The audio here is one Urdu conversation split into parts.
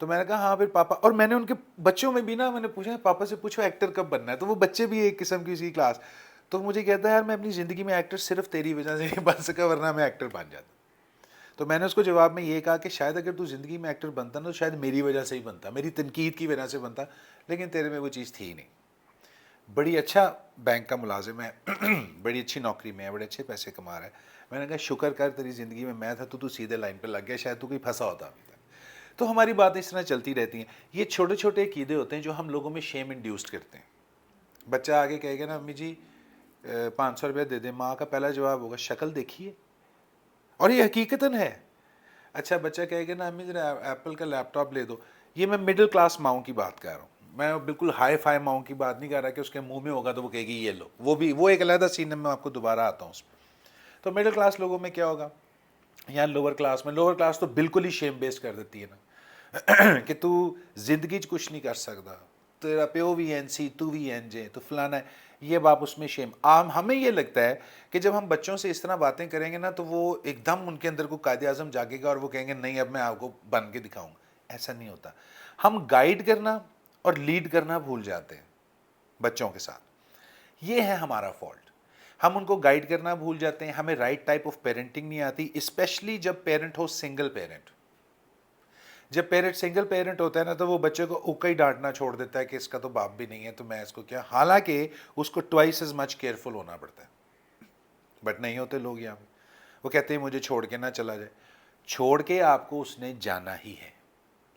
تو میں نے کہا ہاں پھر پاپا, اور میں نے ان کے بچوں میں بھی نا میں نے پوچھا پاپا سے پوچھو ایکٹر کب بننا ہے, تو وہ بچے بھی ایک قسم کی اسی کلاس, تو مجھے کہتا ہے یار میں اپنی زندگی میں ایکٹر صرف تیری وجہ سے نہیں بن سکا, ورنہ میں ایکٹر بن جاتا. تو میں نے اس کو جواب میں یہ کہا کہ شاید اگر تو زندگی میں ایکٹر بنتا نا تو شاید میری وجہ سے ہی بنتا, میری تنقید کی وجہ سے بنتا, لیکن تیرے میں وہ چیز تھی ہی نہیں. بڑی اچھا بینک کا ملازم ہے, بڑی اچھی نوکری میں ہے, بڑے اچھے پیسے کما رہا ہے. میں نے کہا شکر کر تیری زندگی میں تھا تو سیدھے لائن پہ لگ گیا, شاید تو کوئی پھنسا ہوتا ابھی تک. تو ہماری باتیں اس طرح چلتی رہتی ہیں. یہ چھوٹے چھوٹے عقیدے ہوتے ہیں جو ہم لوگوں میں شیم انڈیوسڈ کرتے ہیں. بچہ آگے کہے گا نا امی جی 500 روپیہ دے دیں, ماں کا پہلا جواب ہوگا شکل دیکھیے, اور یہ حقیقتاً ہے. اچھا بچہ کہے گا نا امی ذرا ایپل کا لیپ ٹاپ لے دو. یہ میں مڈل کلاس ماؤں کی بات کر رہا ہوں, میں بالکل ہائی فائی ماؤں کی بات نہیں کر رہا کہ اس کے منہ میں ہوگا تو وہ کہے گی یہ لو, وہ ایک علیحدہ سین میں آپ کو دوبارہ آتا ہوں اس پہ. تو مڈل کلاس لوگوں میں کیا ہوگا, یا لوور کلاس میں, لوور کلاس تو بالکل ہی شیم بیس کر دیتی ہے نا کہ تو زندگی کچھ نہیں کر سکتا, تیرا پیو بھی این سی تو بھی این جے تو فلانا ہے, یہ باپ اس میں شیم. ہمیں یہ لگتا ہے کہ جب ہم بچوں سے اس طرح باتیں کریں گے نا تو وہ ایک دم ان کے اندر کو قائد اعظم جاگے گا اور وہ کہیں گے نہیں اب میں آپ کو بن کے دکھاؤں. ایسا نہیں ہوتا. ہم گائیڈ کرنا اور لیڈ کرنا بھول جاتے ہیں بچوں کے ساتھ, یہ ہے ہمارا فالٹ. ہم ان کو گائیڈ کرنا بھول جاتے ہیں, ہمیں رائٹ ٹائپ آف پیرنٹنگ نہیں آتی, اسپیشلی جب پیرنٹ ہو سنگل پیرنٹ. جب پیرنٹ سنگل پیرنٹ ہوتا ہے نا تو وہ بچے کو اوکا ہی ڈانٹنا چھوڑ دیتا ہے کہ اس کا تو باپ بھی نہیں ہے تو میں اس کو کیا, حالانکہ اس کو ٹوائس از مچ کیئرفل ہونا پڑتا ہے. بٹ نہیں ہوتے لوگ یہاں پہ, وہ کہتے ہیں مجھے چھوڑ کے نہ چلا جائے. چھوڑ کے آپ کو اس نے جانا ہی ہے.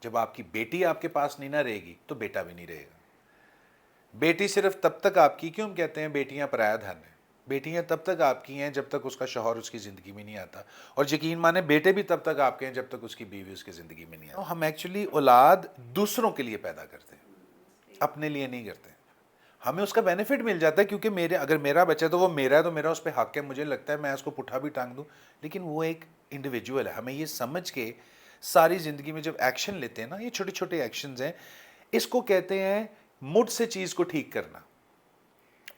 جب آپ کی بیٹی آپ کے پاس نہیں نہ رہے گی تو بیٹا بھی نہیں رہے گا. بیٹی صرف تب تک آپ کی, کیوں ہم کہتے ہیں بیٹیاں پرایا دھن ہیں, بیٹیاں تب تک آپ کی ہیں جب تک اس کا شوہر اس کی زندگی میں نہیں آتا, اور یقین مانے بیٹے بھی تب تک آپ کے ہیں جب تک اس کی بیوی اس کی زندگی میں نہیں آتی. ہم ایکچولی اولاد دوسروں کے لیے پیدا کرتے ہیں, اپنے لیے نہیں کرتے. ہمیں اس کا بینیفٹ مل جاتا ہے کیونکہ اگر میرا بچہ تو وہ میرا ہے تو میرا اس پہ حق ہے, مجھے لگتا ہے میں اس کو پٹھا بھی ٹانگ دوں, لیکن وہ ایک انڈیویجول ہے. ہمیں یہ سمجھ کے ساری زندگی میں جب ایکشن لیتے ہیں نا, یہ چھوٹے چھوٹے ایکشنز ہیں, اس کو کہتے ہیں مڈ سے چیز کو ٹھیک کرنا.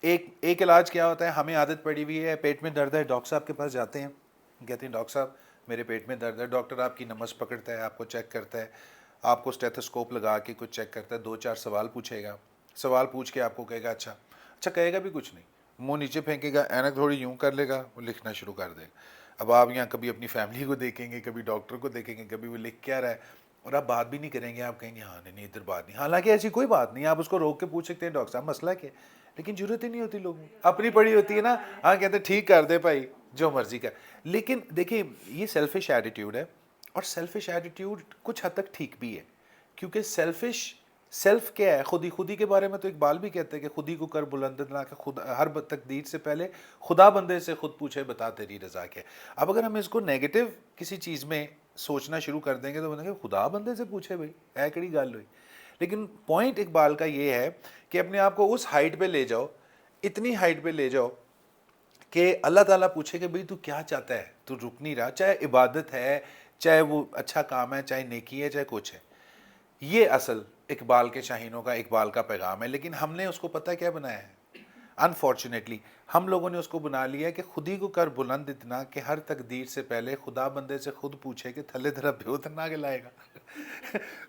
ایک علاج کیا ہوتا ہے, ہمیں عادت پڑی ہوئی ہے پیٹ میں درد ہے, ڈاکٹر صاحب کے پاس جاتے ہیں, کہتے ہیں ڈاکٹر صاحب میرے پیٹ میں درد ہے. ڈاکٹر آپ کی نبض پکڑتا ہے, آپ کو چیک کرتا ہے, آپ کو اسٹیتھوسکوپ لگا کے کچھ چیک کرتا ہے, 2-4 سوال پوچھے گا, سوال پوچھ کے آپ کو کہے گا اچھا کہے گا بھی کچھ نہیں, منہ نیچے پھینکے گا, اینک تھوڑی یوں کر لے گا, وہ لکھنا شروع کر دے گا. اب آپ یہاں کبھی اپنی فیملی کو دیکھیں گے, کبھی ڈاکٹر کو دیکھیں گے, کبھی وہ لکھ کیا رہا ہے, اور آپ بات بھی نہیں کریں گے, آپ کہیں گے ہاں نہیں ادھر بات نہیں, حالانکہ ایسی کوئی بات نہیں. آپ اس کو روک کے پوچھ سکتے ہیں ڈاکٹر صاحب مسئلہ کیا, لیکن ضرورت ہی نہیں ہوتی لوگوں, اپنی پڑی ہوتی ہے نا, ہاں کہتے ہیں ٹھیک کر دے بھائی جو مرضی کر. لیکن دیکھیں یہ سیلفش ایٹیٹیوڈ ہے, اور سیلفش ایٹیٹیوڈ کچھ حد تک ٹھیک بھی ہے, کیونکہ سیلف کیا ہے, خودی کے بارے میں تو اقبال بھی کہتے ہیں کہ خودی کو کر بلند نہ کہ خدا, ہر تقدیر سے پہلے خدا بندے سے خود پوچھے بتا تیری رضا کیا. اب اگر ہم اس کو نیگیٹو کسی چیز میں سوچنا شروع کر دیں گے تو بندے خدا بندے سے پوچھے بھائی ہے کڑی گل ہوئی. لیکن پوائنٹ اقبال کا یہ ہے کہ اپنے آپ کو اس ہائٹ پہ لے جاؤ, اتنی ہائٹ پہ لے جاؤ کہ اللہ تعالیٰ پوچھے کہ بھئی تو کیا چاہتا ہے, تو رک نہیں رہا, چاہے عبادت ہے, چاہے وہ اچھا کام ہے, چاہے نیکی ہے, چاہے کچھ ہے. یہ اصل اقبال کے شاہینوں کا, اقبال کا پیغام ہے. لیکن ہم نے اس کو پتہ کیا بنایا ہے, انفارچونیٹلی ہم لوگوں نے اس کو بنا لیا ہے کہ خودی کو کر بلند اتنا کہ ہر تقدیر سے پہلے خدا بندے سے خود پوچھے کہ تھلے درا بیوت نہ گلائے گا.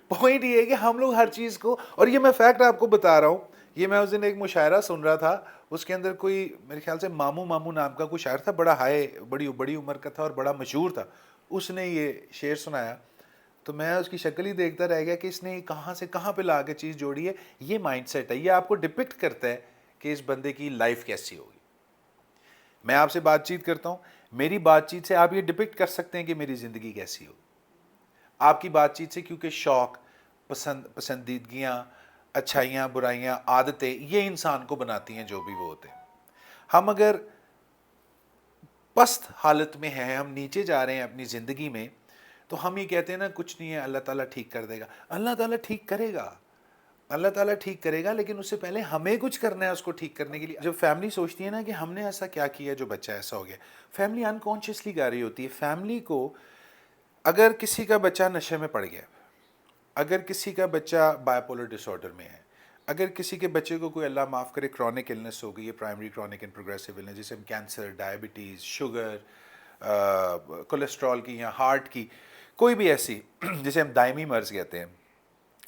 پوائنٹ یہ ہے کہ ہم لوگ ہر چیز کو, اور یہ میں فیکٹ آپ کو بتا رہا ہوں, یہ میں اس دن ایک مشاعرہ سن رہا تھا, اس کے اندر کوئی میرے خیال سے مامو نام کا کوئی شاعر تھا, بڑی عمر کا تھا اور بڑا مشہور تھا. اس نے یہ شعر سنایا تو میں اس کی شکل ہی دیکھتا رہ گیا کہ اس نے کہاں سے کہاں پہ لا کے چیز جوڑی ہے. یہ مائنڈ سیٹ ہے, یہ آپ کو ڈپکٹ کرتا ہے کہ اس بندے کی لائف کیسی ہوگی. میں آپ سے بات چیت کرتا ہوں, میری بات چیت سے آپ یہ ڈپکٹ کر سکتے ہیں کہ میری زندگی کیسی ہوگی. آپ کی بات چیت سے, کیونکہ شوق, پسندیدگیاں, اچھائیاں, برائیاں, عادتیں, یہ انسان کو بناتی ہیں جو بھی وہ ہوتے ہیں. ہم اگر پست حالت میں ہیں, ہم نیچے جا رہے ہیں اپنی زندگی میں, تو ہم یہ کہتے ہیں نا کچھ نہیں ہے, اللہ تعالیٰ ٹھیک کر دے گا. اللہ تعالیٰ ٹھیک کرے گا, اللہ تعالیٰ ٹھیک کرے گا, لیکن اس سے پہلے ہمیں کچھ کرنا ہے اس کو ٹھیک کرنے کے لیے. جب فیملی سوچتی ہے نا کہ ہم نے ایسا کیا کیا جو بچہ ایسا ہو گیا, فیملی انکانشیسلی گا رہی ہوتی ہے. فیملی کو اگر کسی کا بچہ نشے میں پڑ گیا, اگر کسی کا بچہ بائیپولر ڈس آرڈر میں ہے, اگر کسی کے بچے کو کوئی اللہ معاف کرے کرونک النس ہو گئی, یہ primary chronic and progressive illness, جیسے ہم کینسر, ڈائبٹیز, شوگر, کولیسٹرول کی یا ہارٹ کی, کوئی بھی ایسی جسے ہم دائمی مرض کہتے ہیں,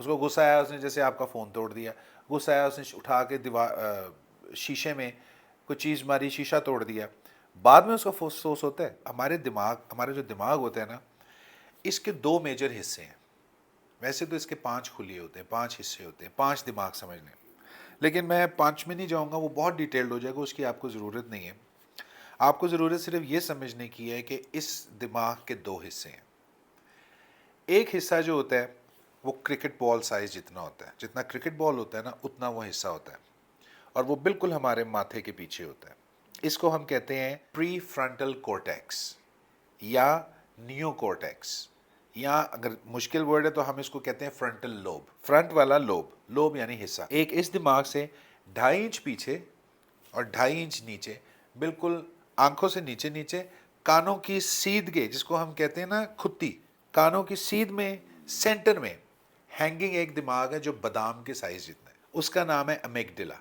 اس کو غصہ آیا، اس نے جیسے آپ کا فون توڑ دیا، غصہ آیا اس نے اٹھا کے شیشے میں کوئی چیز ماری، شیشہ توڑ دیا، بعد میں اس کا افسوس ہوتا ہے؟ ہمارے جو دماغ ہوتا ہے نا، اس کے 2 میجر حصے ہیں، ویسے تو اس کے 5 خلیے ہوتے ہیں، 5 حصے ہوتے ہیں، 5 دماغ سمجھ لیں، لیکن میں 5 میں نہیں جاؤں گا، وہ بہت ڈیٹیلڈ ہو جائے گا، اس کی آپ کو ضرورت نہیں ہے۔ آپ کو ضرورت صرف یہ سمجھنے کی ہے کہ اس دماغ کے 2 حصے ہیں۔ ایک حصہ جو ہوتا ہے وہ کرکٹ بال سائز جتنا ہوتا ہے، جتنا کرکٹ بال ہوتا ہے نا اتنا وہ حصہ ہوتا ہے، اور وہ بالکل ہمارے ماتھے کے پیچھے ہوتا ہے۔ اس کو ہم کہتے ہیں پری فرنٹل کورٹیکس یا نیو کورٹیکس، یا اگر مشکل ورڈ ہے تو ہم اس کو کہتے ہیں فرنٹل لوب، فرنٹ والا لوب، لوب یعنی حصہ۔ ایک اس دماغ سے 2.5 انچ پیچھے اور 2.5 انچ نیچے، بالکل آنکھوں سے نیچے نیچے، کانوں کی سیدھگے جس کو ہم کہتے ہیں نا کھتی، کانوں کی سیدھ میں سینٹر میں ہینگنگ ایک دماغ ہے جو بادام کے سائز جتنا ہے، اس کا نام ہے امیگڈلا۔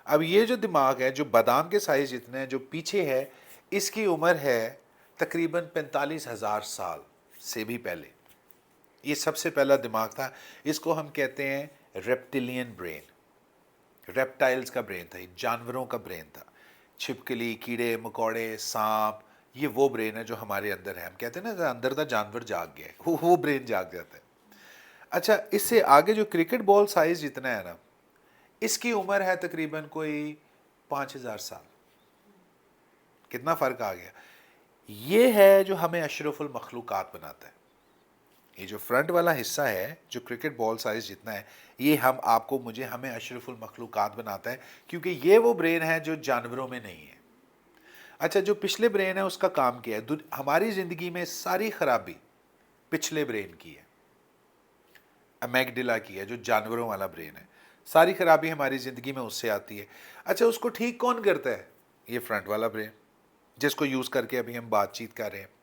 اب یہ جو دماغ ہے جو بادام کے سائز جتنا ہے، جو پیچھے ہے، اس کی عمر ہے تقریباً 45,000 سال سے بھی پہلے۔ یہ سب سے پہلا دماغ تھا، اس کو ہم کہتے ہیں ریپٹیلین برین، ریپٹائلز کا برین تھا، یہ جانوروں کا برین تھا، چھپکلی، کیڑے مکوڑے، سانپ، یہ وہ برین ہے جو ہمارے اندر ہے، ہم کہتے ہیں نا اندر دا جانور جاگ گیا ہے، وہ برین جاگ جاتا ہے۔ اچھا، اس سے آگے جو کرکٹ بال سائز جتنا ہے نا، اس کی عمر ہے تقریباً کوئی 5,000 سال۔ کتنا فرق آ گیا؟ یہ ہے جو ہمیں اشرف المخلوقات بناتا ہے۔ یہ جو فرنٹ والا حصہ ہے جو کرکٹ بال سائز جتنا ہے، یہ آپ کو مجھے ہمیں اشرف المخلوقات بناتا ہے، کیونکہ یہ وہ برین ہے جو جانوروں میں نہیں ہے۔ اچھا، جو پچھلے برین ہے اس کا کام کیا ہے؟ ہماری زندگی میں ساری خرابی پچھلے برین کی ہے، امیگڈلا کی ہے، جو جانوروں والا برین ہے، ساری خرابی ہماری زندگی میں اس سے آتی ہے۔ اچھا، اس کو ٹھیک کون کرتا ہے؟ یہ فرنٹ والا برین، جس کو یوز کر کے ابھی ہم بات چیت کر رہے ہیں۔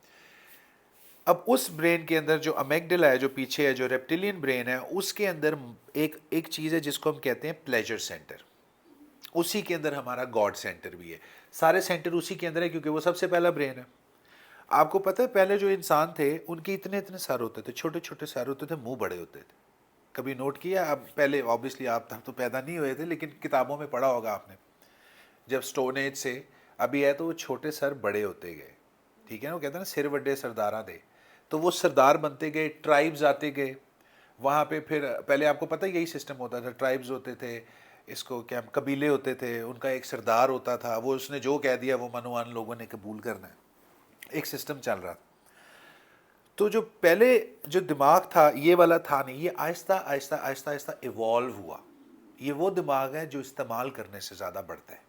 اب اس برین کے اندر جو امیگڈلا ہے، جو پیچھے ہے، جو ریپٹیلین برین ہے، اس کے اندر ایک چیز ہے جس کو ہم کہتے ہیں پلیجر سینٹر، اسی کے اندر ہمارا گاڈ سینٹر بھی ہے، سارے سینٹر اسی کے اندر ہے کیونکہ وہ سب سے پہلا برین ہے۔ آپ کو پتہ ہے پہلے جو انسان تھے ان کے اتنے سر ہوتے تھے، چھوٹے چھوٹے سر ہوتے تھے، منہ بڑے ہوتے تھے، کبھی نوٹ کیا؟ اب پہلے آبویسلی آپ تو پیدا نہیں ہوئے تھے، لیکن کتابوں میں پڑھا ہوگا آپ نے، جب سٹون ایج سے ابھی ہے تو وہ چھوٹے سر بڑے ہوتے گئے، ٹھیک ہے نا، وہ کہتے ہیں نا سر وڈے سرداراں دے، تو وہ سردار بنتے گئے، ٹرائبز آتے گئے وہاں پہ۔ پھر پہلے آپ کو پتہ یہی سسٹم ہوتا تھا، ٹرائبز ہوتے تھے، اس کو کیا قبیلے ہوتے تھے، ان کا ایک سردار ہوتا تھا، وہ اس نے جو کہہ دیا وہ منوان لوگوں نے قبول کرنا ہے، ایک سسٹم چل رہا تھا۔ تو جو پہلے جو دماغ تھا یہ والا تھا نہیں، یہ آہستہ آہستہ آہستہ آہستہ ایوالو ہوا، یہ وہ دماغ ہے جو استعمال کرنے سے زیادہ بڑھتا ہے۔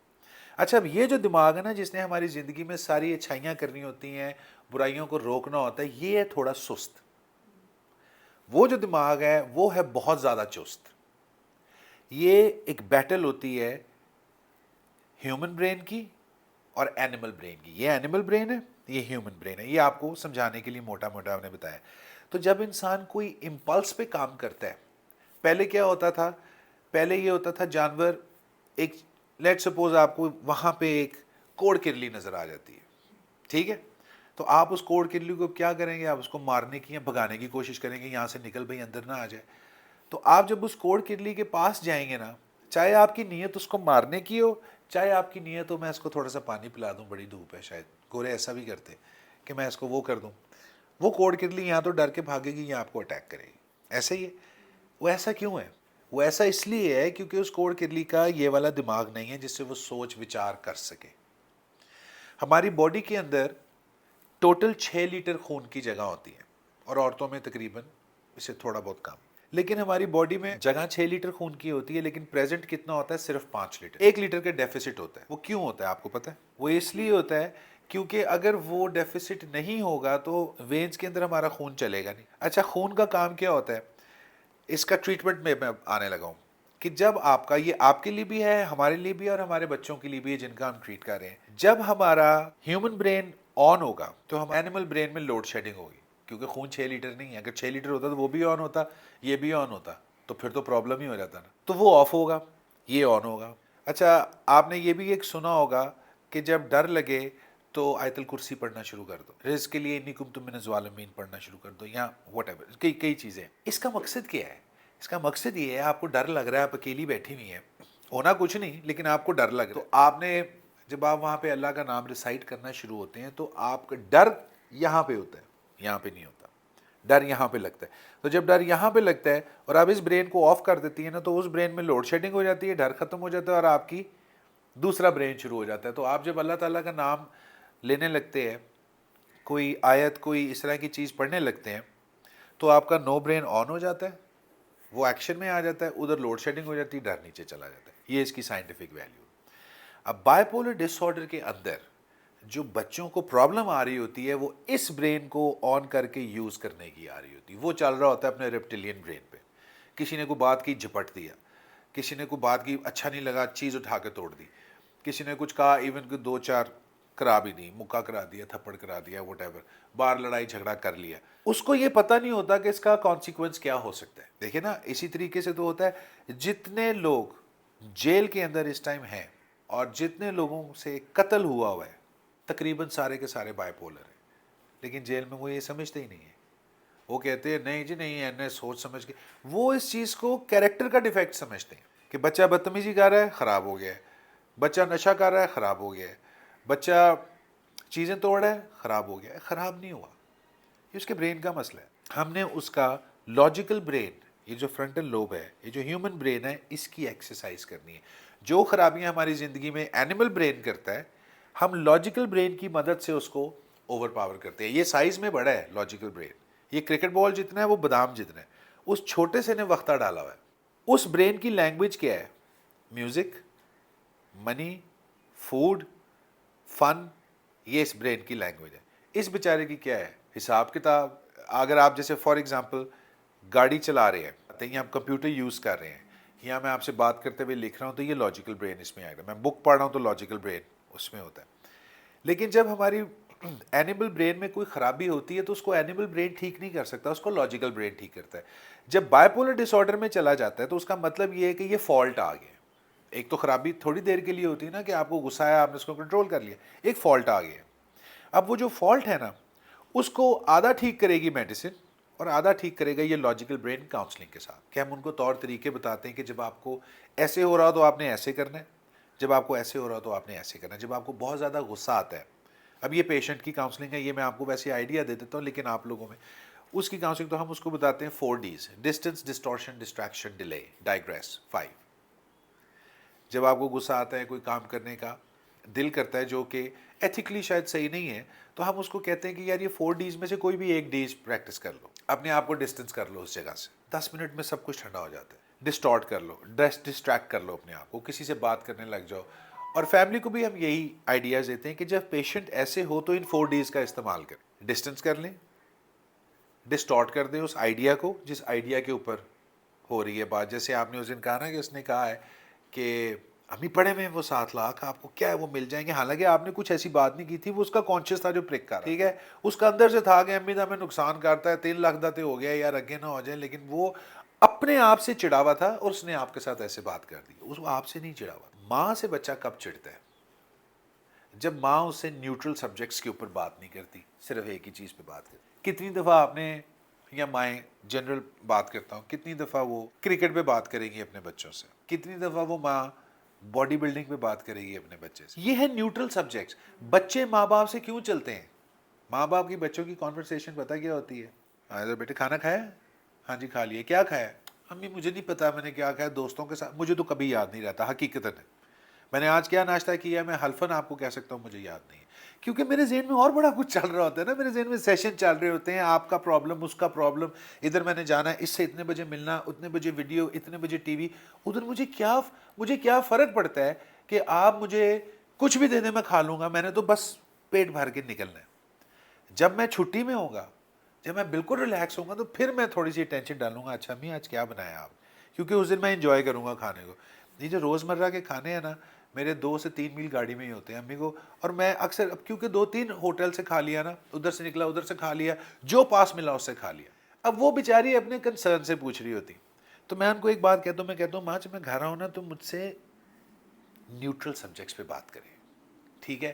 اچھا، اب یہ جو دماغ ہے نا جس نے ہماری زندگی میں ساری اچھائیاں کرنی ہوتی ہیں، برائیوں کو روکنا ہوتا ہے، یہ ہے تھوڑا سست۔ وہ جو دماغ ہے وہ ہے بہت زیادہ چست۔ یہ ایک بیٹل ہوتی ہے ہیومن برین کی اور اینیمل برین کی، یہ اینیمل برین ہے، یہ ہیومن برین ہے، یہ آپ کو سمجھانے کے لیے موٹا موٹا ہم نے بتایا۔ تو جب انسان کوئی امپلس پہ کام کرتا ہے، پہلے کیا ہوتا تھا؟ پہلے یہ ہوتا تھا جانور، ایک لیٹ سپوز آپ کو وہاں پہ ایک کوڑ کرلی نظر آ جاتی ہے، ٹھیک ہے، تو آپ اس کوڑ کرلی کو کیا کریں گے؟ آپ اس کو مارنے کی یا بھگانے کی کوشش کریں گے، یہاں سے نکل بھئی اندر نہ آ جائے۔ تو آپ جب اس کوڑ کرلی کے پاس جائیں گے نا، چاہے آپ کی نیت اس کو مارنے کی ہو، چاہے آپ کی نیت ہو میں اس کو تھوڑا سا پانی پلا دوں، بڑی دھوپ ہے، شاید گورے ایسا بھی کرتے کہ میں اس کو وہ کر دوں، وہ کوڑ کرلی یہاں تو ڈر کے بھاگے گی یا آپ کو اٹیک کرے گی، ایسا ہی ہے۔ وہ ایسا کیوں ہے؟ وہ ایسا اس لیے ہے کیونکہ اس کوڑ کرلی کا یہ والا دماغ نہیں ہے جس سے وہ سوچ وچار کر سکے۔ ہماری باڈی کے اندر ٹوٹل 6 لیٹر خون کی جگہ ہوتی ہے، اور عورتوں میں تقریباً اسے تھوڑا بہت کم، لیکن ہماری باڈی میں جگہ 6 لیٹر خون کی ہوتی ہے، لیکن پریزنٹ کتنا ہوتا ہے؟ صرف 5 لیٹر، 1 لیٹر کا ڈیفیسٹ ہوتا ہے۔ وہ کیوں ہوتا ہے آپ کو پتہ ہے؟ وہ اس لیے ہوتا ہے کیونکہ اگر وہ ڈیفیسٹ نہیں ہوگا تو وینز کے اندر ہمارا خون چلے گا نہیں۔ اچھا، خون کا کام کیا ہوتا ہے؟ اس کا ٹریٹمنٹ میں آنے لگا ہوں کہ جب آپ کا، یہ آپ کے لیے بھی ہے، ہمارے لیے بھی ہے، اور ہمارے بچوں کے لیے بھی ہے جن کا ہم ٹریٹ کر رہے ہیں، جب ہمارا ہیومن برین آن ہوگا تو ہم اینیمل برین میں لوڈ شیڈنگ ہوگی، کیونکہ خون 6 لیٹر نہیں ہے، اگر 6 لیٹر ہوتا تو وہ بھی آن ہوتا، یہ بھی آن ہوتا، تو پھر تو پرابلم ہی ہو جاتا نا، تو وہ آف ہوگا، یہ آن ہوگا۔ اچھا، آپ نے یہ بھی ایک سنا ہوگا کہ جب ڈر لگے تو آیت الکرسی پڑھنا شروع کر دو, رزق کے لیے انی کنتم من الظالمین پڑھنا شروع کر دو, یا واٹ ایور, کئی چیزیں. اس کا مقصد کیا ہے؟ اس کا مقصد یہ ہے آپ کو ڈر لگ رہا ہے, آپ اکیلی بیٹھی ہوئی ہیں, ہونا کچھ نہیں لیکن آپ کو ڈر لگ رہا ہے, تو آپ نے جب آپ وہاں پہ اللہ کا نام ریسائٹ کرنا شروع ہوتے ہیں تو آپ کا ڈر یہاں پہ ہوتا ہے, یہاں پہ نہیں ہوتا. ڈر یہاں پہ لگتا ہے. تو جب ڈر یہاں پہ لگتا ہے اور آپ اس برین کو آف کر دیتی ہیں نا, تو اس برین میں لوڈ شیڈنگ ہو جاتی ہے, ڈر ختم ہو جاتا ہے اور آپ کی دوسرا برین شروع ہو جاتا ہے. تو آپ جب اللہ تعالیٰ کا نام لینے لگتے ہیں, کوئی آیت کوئی اس طرح کی چیز پڑھنے لگتے ہیں, تو آپ کا نو برین آن ہو جاتا ہے, وہ ایکشن میں آ جاتا ہے, ادھر لوڈ شیڈنگ ہو جاتی ہے, ڈر نیچے چلا جاتا ہے. یہ اس کی سائنٹیفک ویلیو. اب بائی پولر ڈس آرڈر کے اندر جو بچوں کو پرابلم آ رہی ہوتی ہے وہ اس برین کو آن کر کے یوز کرنے کی آ رہی ہوتی ہے. وہ چل رہا ہوتا ہے اپنے ریپٹیلین برین پہ. کسی نے کوئی بات کی جھپٹ دیا, کسی نے کوئی بات کی اچھا نہیں لگا چیز اٹھا کے توڑ دی, کسی نے کچھ کہا ایون کہ دو چار کرا بھی نہیں, مکہ کرا دیا, تھپڑ کرا دیا, وٹ ایور, باہر لڑائی جھگڑا کر لیا. اس کو یہ پتہ نہیں ہوتا کہ اس کا کانسیکوینس کیا ہو سکتا ہے. دیکھیں نا, اسی طریقے سے تو ہوتا ہے جتنے لوگ جیل کے اندر اس ٹائم ہیں اور جتنے لوگوں سے قتل ہوا ہے تقریباً سارے کے سارے بائی پولر ہیں, لیکن جیل میں وہ یہ سمجھتے ہی نہیں ہیں. وہ کہتے ہیں نہیں جی نہیں, اینے سوچ سمجھ کے وہ اس چیز کو کیریکٹر کا ڈیفیکٹ سمجھتے ہیں کہ بچہ بدتمیزی کر رہا ہے خراب ہو گیا ہے, بچہ نشہ کر رہا ہے خراب ہو گیا ہے, بچہ چیزیں توڑ رہا ہے خراب ہو گیا ہے. خراب نہیں ہوا, یہ اس کے برین کا مسئلہ ہے. ہم نے اس کا لاجیکل برین, یہ جو فرنٹل لوب ہے, یہ جو ہیومن برین ہے, اس کی ایکسرسائز کرنی ہے. جو خرابیاں ہماری زندگی میں اینیمل برین کرتا ہے, ہم لاجیکل برین کی مدد سے اس کو اوور پاور کرتے ہیں. یہ سائز میں بڑا ہے لاجیکل برین, یہ کرکٹ بال جتنا ہے وہ بادام جتنا ہے, اس چھوٹے سے نے وقتہ ڈالا ہوا ہے. اس برین کی لینگویج کیا ہے؟ میوزک, منی, فوڈ, فن, یہ اس برین کی لینگویج ہے. اس بیچارے کی کیا ہے؟ حساب کتاب. اگر آپ جیسے فار ایگزامپل گاڑی چلا رہے ہیں یا آپ کمپیوٹر یوز کر رہے ہیں, یا میں آپ سے بات کرتے ہوئے لکھ رہا ہوں, تو یہ لاجیکل برین اس میں آئے گا. میں بک پڑھ رہا ہوں تو لاجیکل برین اس میں ہوتا ہے. لیکن جب ہماری اینیمل برین میں کوئی خرابی ہوتی ہے تو اس کو اینیمل برین ٹھیک نہیں کر سکتا, اس کو لاجیکل برین ٹھیک کرتا ہے. جب بائی پولر ڈس آرڈر میں چلا جاتا ہے تو اس کا مطلب یہ ہے کہ یہ فالٹ آ گیا. ایک تو خرابی تھوڑی دیر کے لیے ہوتی ہے نا کہ آپ کو غصہ آیا, آپ نے اس کو کنٹرول کر لیا, ایک فالٹ آ گیا. اب وہ جو فالٹ ہے نا, اس کو آدھا ٹھیک کرے گی میڈیسن اور آدھا ٹھیک کرے گا یہ لاجیکل برین کاؤنسلنگ کے ساتھ, کہ ہم ان کو طور طریقے بتاتے ہیں کہ جب آپ کو ایسے ہو رہا ہو تو آپ نے ایسے کرنا ہے, جب آپ کو ایسے ہو رہا ہو تو آپ نے ایسے کرنا ہے, جب آپ کو بہت زیادہ غصہ آتا ہے. اب یہ پیشنٹ کی کاؤنسلنگ ہے, یہ میں آپ کو ویسے آئیڈیا دے دیتا ہوں, لیکن آپ لوگوں میں اس کی کاؤنسلنگ تو ہم اس کو بتاتے ہیں 4 Ds: distance, distortion, distraction, delay, digress. 5. جب آپ کو غصہ آتا ہے, کوئی کام کرنے کا دل کرتا ہے جو کہ ایتھیکلی شاید صحیح نہیں ہے, تو ہم اس کو کہتے ہیں کہ یار یہ 4 Ds میں سے کوئی بھی ایک ڈیز پریکٹس کر لو, اپنے آپ کو ڈسٹنس کر لو اس جگہ سے, 10 منٹ میں سب کچھ ٹھنڈا ہو جاتا ہے. ڈسٹارٹ کر لو, ڈسٹریکٹ کر لو اپنے آپ کو, کسی سے بات کرنے لگ جاؤ. اور فیملی کو بھی ہم یہی آئیڈیاز دیتے ہیں کہ جب پیشنٹ ایسے ہو تو ان 4 Ds کا استعمال کریں. ڈسٹنس کر لیں, ڈسٹارٹ کر دیں اس آئیڈیا کو جس آئیڈیا کے اوپر ہو رہی ہے بات. جیسے آپ نے اس دن کہا نا کہ اس نے کہا ہے کہ امی پڑے میں وہ 7 لاکھ آپ کو کیا ہے وہ مل جائیں گے, حالانکہ آپ نے کچھ ایسی بات نہیں کی تھی, وہ اس کا کانشیس تھا جو پرک کر رہا, ٹھیک ہے, اس کا اندر سے تھا کہ امی دا میں نقصان کرتا ہے, 3 لاکھ دا تے ہو گیا یار اگے نہ ہو جائے, لیکن وہ اپنے آپ سے چڑا ہوا تھا اور اس نے آپ کے ساتھ ایسے بات کر دی. اس وہ آپ سے نہیں چڑا ہوا. ماں سے بچہ کب چڑھتا ہے؟ جب ماں اس سے نیوٹرل سبجیکٹس کے اوپر بات نہیں کرتی, صرف ایک ہی چیز پہ بات کرتی. کتنی دفعہ آپ نے, یا مائیں جنرل بات کرتا ہوں, کتنی دفعہ وہ کرکٹ پہ بات کریں گی اپنے بچوں سے, کتنی دفعہ وہ ماں باڈی بلڈنگ پہ بات کرے گی اپنے بچے سے. یہ ہے نیوٹرل سبجیکٹس. بچے ماں باپ سے کیوں چلتے ہیں؟ ماں باپ کی بچوں کی کانورسیشن پتہ کیا ہوتی ہے؟ ادھر بیٹے کھانا کھایا؟ ہاں جی کھا لیا. کیا کھایا؟ امی مجھے نہیں پتا میں نے کیا کھایا, دوستوں کے ساتھ, مجھے تو کبھی یاد نہیں رہتا حقیقتاً. میں نے آج کیا ناشتہ کیا, میں حلفاً آپ کو کہہ سکتا ہوں مجھے یاد نہیں ہے, کیونکہ میرے ذہن میں اور بڑا کچھ چل رہا ہوتا ہے نا. میرے ذہن میں سیشن چل رہے ہوتے ہیں, آپ کا پرابلم, اس کا پرابلم, ادھر میں نے جانا ہے, اس سے اتنے بجے ملنا, اتنے بجے ویڈیو, اتنے بجے ٹی وی. ادھر مجھے کیا فرق پڑتا ہے کہ آپ مجھے کچھ بھی دے دیں میں کھا لوں گا, میں نے تو بس پیٹ بھر کے نکلنا ہے. جب میں چھٹی میں ہوں گا, جب میں بالکل ریلیکس ہوں گا, تو پھر میں تھوڑی سی ٹینشن ڈالوں گا, اچھا امی آج کیا بنایا آپ, کیونکہ اس دن میں انجوائے کروں گا کھانے کو. یہ جو روزمرہ کے کھانے ہیں نا, میرے 2 سے 3 میل گاڑی میں ہی ہوتے ہیں امی کو, اور میں اکثر اب کیونکہ 2-3 ہوٹل سے کھا لیا نا, ادھر سے نکلا ادھر سے کھا لیا, جو پاس ملا اس سے کھا لیا. اب وہ بیچاری اپنے کنسرن سے پوچھ رہی ہوتی, تو میں ان کو ایک بات کہتا ہوں, میں کہتا ہوں ماں جب میں گھر آؤں نا تو مجھ سے نیوٹرل سبجیکٹس پہ بات کریں, ٹھیک ہے,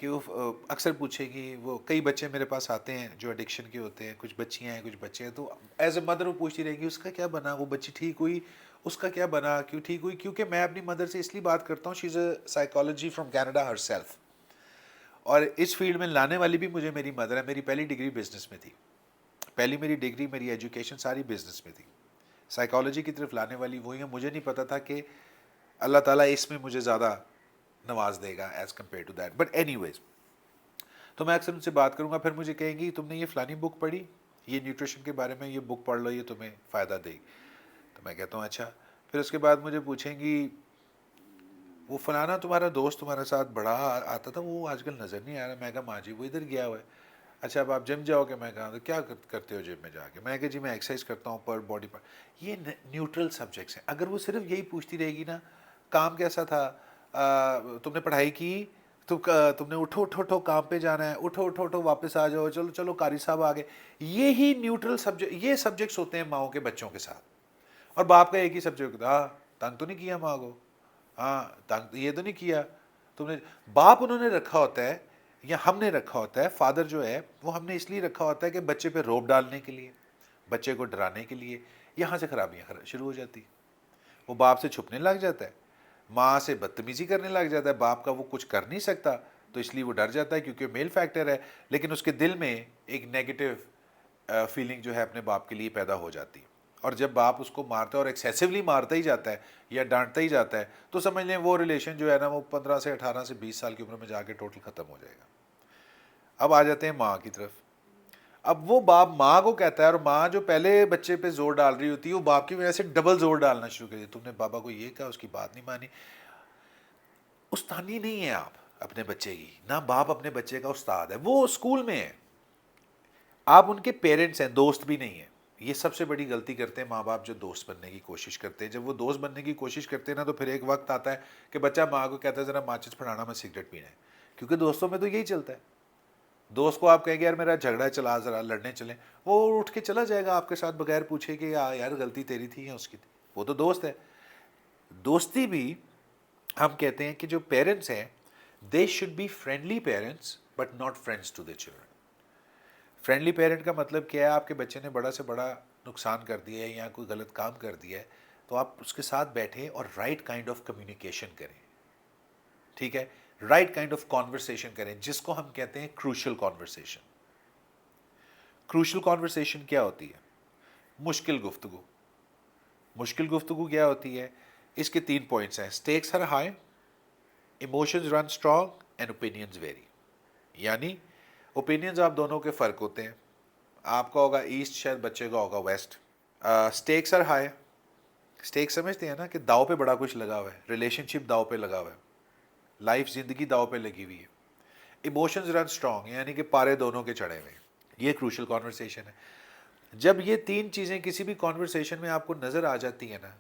کہ وہ اکثر پوچھے گی، وہ کئی بچے میرے پاس آتے ہیں جو ایڈکشن کے ہوتے ہیں، کچھ بچیاں ہیں کچھ بچے ہیں، تو ایز اے مدر وہ پوچھتی رہے گی اس کا کیا بنا، وہ بچی ٹھیک ہوئی، اس کا کیا بنا، کیوں ٹھیک ہوئی؟ کیونکہ میں اپنی مدر سے اس لیے بات کرتا ہوں، she is a psychology from Canada herself, اور اس فیلڈ میں لانے والی بھی مجھے میری مدر ہے. میری پہلی ڈگری بزنس میں تھی، پہلی میری ڈگری، میری ایجوکیشن ساری بزنس میں تھی. سائیکالوجی کی طرف لانے والی وہی ہے. مجھے نہیں پتا تھا کہ اللہ تعالیٰ اس میں مجھے زیادہ نواز دے گا as compare to that. But anyways, تو میں اکثر ان سے بات کروں گا، پھر مجھے کہیں گی تم نے یہ فلانی بک پڑھی، یہ نیوٹریشن کے بارے میں یہ بک پڑھ لو، یہ تمہیں فائدہ دے گی. تو میں کہتا ہوں اچھا. پھر اس کے بعد مجھے پوچھیں گی وہ فلانا تمہارا دوست تمہارے ساتھ بڑا آتا تھا، وہ آج کل نظر نہیں آ رہا. میں کہا ماں جی وہ ادھر گیا ہوا ہے. اچھا اب آپ جم جاؤ گے؟ میں کہا تو کیا کرتے ہو جم میں جا کے؟ میں کہا جی میں ایکسرسائز کرتا ہوں پر باڈی پر. یہ نیوٹرل سبجیکٹس ہیں. اگر وہ صرف یہی پوچھتی رہے گی نا کام کیسا تھا، تم نے پڑھائی کی، تم نے اٹھو اٹھو اٹھو کام پہ جانا ہے، اٹھو اٹھو اٹھو واپس آ جاؤ، چلو چلو قاری صاحب آ گئے، یہی نیوٹرل سبجیکٹ، یہ سبجیکٹس ہوتے ہیں ماؤں کے بچوں کے ساتھ. اور باپ کا ایک ہی سبجیکٹ ہوتا ہے، ہاں تنگ تو نہیں کیا ماں کو، ہاں تنگ یہ تو نہیں کیا تم نے. باپ انہوں نے رکھا ہوتا ہے یا ہم نے رکھا ہوتا ہے، فادر جو ہے وہ ہم نے اس لیے رکھا ہوتا ہے کہ بچے پہ روب ڈالنے کے لیے، بچے کو ڈرانے کے لیے. یہاں سے خرابیاں شروع ہو جاتی. وہ باپ سے چھپنے لگ جاتا ہے، ماں سے بدتمیزی کرنے لگ جاتا ہے. باپ کا وہ کچھ کر نہیں سکتا تو اس لیے وہ ڈر جاتا ہے کیونکہ میل فیکٹر ہے، لیکن اس کے دل میں ایک نیگیٹو فیلنگ جو ہے اپنے باپ کے لیے پیدا ہو جاتی. اور جب باپ اس کو مارتا ہے اور ایکسیسولی مارتا ہی جاتا ہے یا ڈانٹتا ہی جاتا ہے تو سمجھ لیں وہ ریلیشن جو ہے نا وہ 15 سے 18 سے 20 سال کی عمر میں جا کے ٹوٹل ختم ہو جائے گا. اب آ جاتے ہیں ماں کی طرف. اب وہ باپ ماں کو کہتا ہے، اور ماں جو پہلے بچے پہ زور ڈال رہی ہوتی ہے وہ باپ کی وجہ سے ڈبل زور ڈالنا شروع کر دیا. تم نے بابا کو یہ کہا، اس کی بات نہیں مانی. استانی نہیں ہے آپ اپنے بچے کی، نہ باپ اپنے بچے کا استاد ہے، وہ اسکول میں ہے. آپ ان کے پیرنٹس ہیں، دوست بھی نہیں ہیں. یہ سب سے بڑی غلطی کرتے ہیں ماں باپ جو دوست بننے کی کوشش کرتے ہیں. جب وہ دوست بننے کی کوشش کرتے ہیں نا تو پھر ایک وقت آتا ہے کہ بچہ ماں کو کہتا ہے ذرا ماچس پھڑانا، میں سگریٹ پینا ہے. کیونکہ دوستوں میں تو یہی چلتا ہے. دوست کو آپ کہیں گے یار میرا جھگڑا چلا ذرا لڑنے چلیں، وہ اٹھ کے چلا جائے گا آپ کے ساتھ بغیر پوچھے کہ یار غلطی تیری تھی یا اس کی تھی. وہ تو دوست ہے. دوستی بھی ہم کہتے ہیں کہ جو پیرنٹس ہیں they should be friendly parents but not friends to the children. Friendly parent کا مطلب کیا ہے؟ آپ کے بچے نے بڑا سے بڑا نقصان کر دیا ہے یا کوئی غلط کام کر دیا ہے تو آپ اس کے ساتھ بیٹھیں اور رائٹ کائنڈ آف کمیونیکیشن کریں. ٹھیک ہے، رائٹ کائنڈ آف کانورسیشن کریں جس کو ہم کہتے ہیں کروشل کانورسیشن. کروشل کانورسیشن کیا ہوتی ہے؟ مشکل گفتگو. مشکل گفتگو کیا ہوتی ہے؟ اس کے 3 پوائنٹس ہیں. Stakes are high, emotions run strong and opinions vary. یعنی اوپینینز آپ دونوں کے فرق ہوتے ہیں. آپ کا ہوگا ایسٹ، شاید بچے کا ہوگا waste. Stakes are high. Stake سمجھتے ہیں نا کہ داؤ پہ بڑا کچھ لگا ہوا ہے، ریلیشن شپ داؤ پہ لگا ہوا ہے، لائف زندگی داؤ پہ لگی ہوئی ہے. ایموشنز رن اسٹرانگ یعنی کہ پارے دونوں کے چڑھے ہوئے. یہ کروشل کانورسیشن ہے. جب یہ 3 چیزیں کسی بھی کانورسیشن میں آپ کو نظر آ جاتی ہیں نا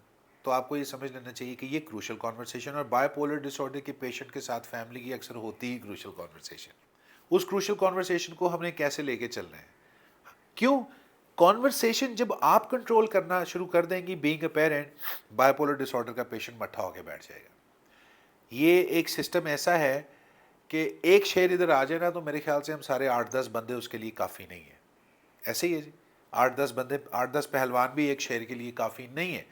تو آپ کو یہ سمجھ لینا چاہیے کہ یہ کروشل کانورسیشن. اور بائی پولر ڈس آرڈر کے پیشنٹ کے ساتھ فیملی کی اکثر ہوتی ہی کروشل کانورسیشن. اس کروشل کانورسیشن کو ہم نے کیسے لے کے چلنا ہے؟ کیوں؟ کانورسیشن جب آپ کنٹرول کرنا شروع کر دیں گی being a parent, bipolar disorder کا پیشنٹ مٹھا ہو کے بیٹھ جائے گا. یہ ایک سسٹم ایسا ہے کہ ایک شعر ادھر آ جائے نا تو میرے خیال سے ہم سارے 8-10 بندے اس کے لیے کافی نہیں ہیں. ایسے ہی ہے جی، 8-10 بندے، 8-10 پہلوان بھی ایک شعر کے لیے کافی نہیں ہے.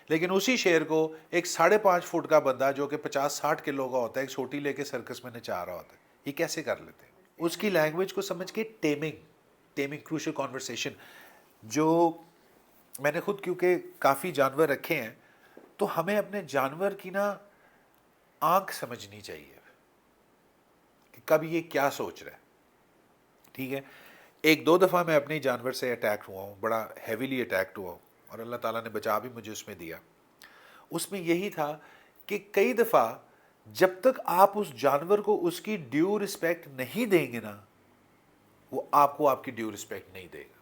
لیکن اسی شعر کو ایک 5.5 فٹ کا بندہ جو کہ 50-60 کلو کا ہوتا ہے ایک چھوٹی لے کے سرکس میں نچا رہا ہوتا ہے، یہ کیسے کر لیتے ہیں؟ اس کی لینگویج کو سمجھ کے ٹیمنگ کروشل کانورسیشن. جو میں نے خود کیونکہ کافی جانور رکھے ہیں تو ہمیں اپنے جانور کی نا آنکھ سمجھنی چاہیے کہ کب یہ کیا سوچ رہا ہے. ٹھیک ہے، 1-2 دفعہ میں اپنے جانور سے اٹیک ہوا ہوں، بڑا ہیویلی اٹیکٹ ہوا ہوں اور اللہ تعالیٰ نے بچا بھی مجھے اس میں دیا. اس میں یہی تھا کہ کئی دفعہ جب تک آپ اس جانور کو اس کی ڈیو رسپیکٹ نہیں دیں گے نا وہ آپ کو آپ کی ڈیو رسپیکٹ نہیں دے گا.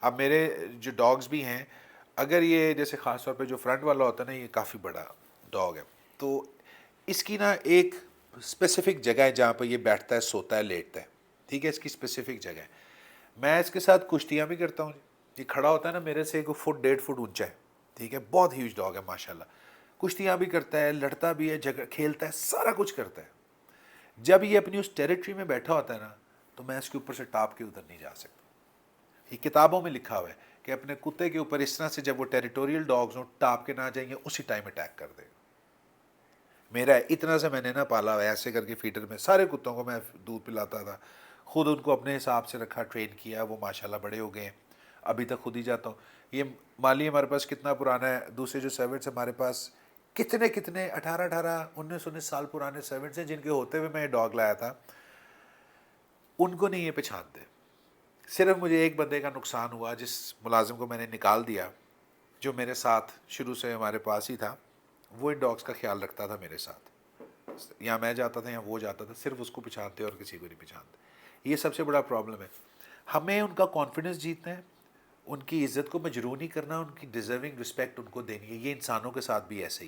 اب میرے جو ڈاگز بھی ہیں، اگر یہ جیسے خاص طور پہ جو فرنٹ والا ہوتا ہے نا یہ کافی بڑا ڈاگ ہے تو اس کی نا ایک اسپیسیفک جگہ ہے جہاں پہ یہ بیٹھتا ہے، سوتا ہے، لیٹتا ہے. ٹھیک ہے، اس کی اسپیسیفک جگہ ہے. میں اس کے ساتھ کشتیاں بھی کرتا ہوں. یہ کھڑا ہوتا ہے نا میرے سے 1 فٹ 1.5 فٹ اونچا ہے. ٹھیک ہے، بہت ہیوج ڈاگ ہے ماشاء اللہ. کشتیاں بھی کرتا ہے، لڑتا بھی ہے، کھیلتا ہے، سارا کچھ کرتا ہے. جب یہ اپنی اس ٹیریٹری میں بیٹھا ہوتا ہے نا تو میں اس کے اوپر سے ٹاپ کے ادھر نہیں جا سکتا. یہ کتابوں میں لکھا ہوا ہے کہ اپنے کتے کے اوپر اس طرح سے جب وہ ٹیریٹوریل ڈاگز ہوں ٹاپ کے نہ جائیں گے اسی ٹائم اٹیک کر دے گا. میرا اتنا سے میں نے نا پالا ہوا ہے ایسے کر کے فیڈر میں سارے کتوں کو میں دودھ پلاتا تھا, خود ان کو اپنے حساب سے رکھا, ٹرین کیا, وہ ماشاءاللہ بڑے ہو گئے ہیں, ابھی تک خود ہی جاتا ہوں. یہ مالی ہمارے پاس کتنا پرانا ہے, دوسرے جو سیونٹس ہمارے پاس کتنے 19 سال پرانے سیونٹس ہیں جن کے ہوتے ہوئے میں یہ ڈاگ لایا تھا, ان کو نہیں یہ پہچانتے. صرف مجھے ایک بندے کا نقصان ہوا جس ملازم کو میں نے نکال دیا جو میرے ساتھ شروع سے ہمارے پاس ہی تھا, وہ ان ڈاگس کا خیال رکھتا تھا میرے ساتھ, یا میں جاتا تھا یا وہ جاتا تھا, صرف اس کو پہچانتے اور کسی کو نہیں پہچانتے. یہ سب سے بڑا پرابلم ہے. ہمیں ان کا کانفیڈنس جیتنا ہے, ان کی عزت کو مجروح نہیں کرنا, ان کی ڈیزرونگ رسپیکٹ ان کو دینی ہے. یہ انسانوں کے ساتھ بھی ایسے ہی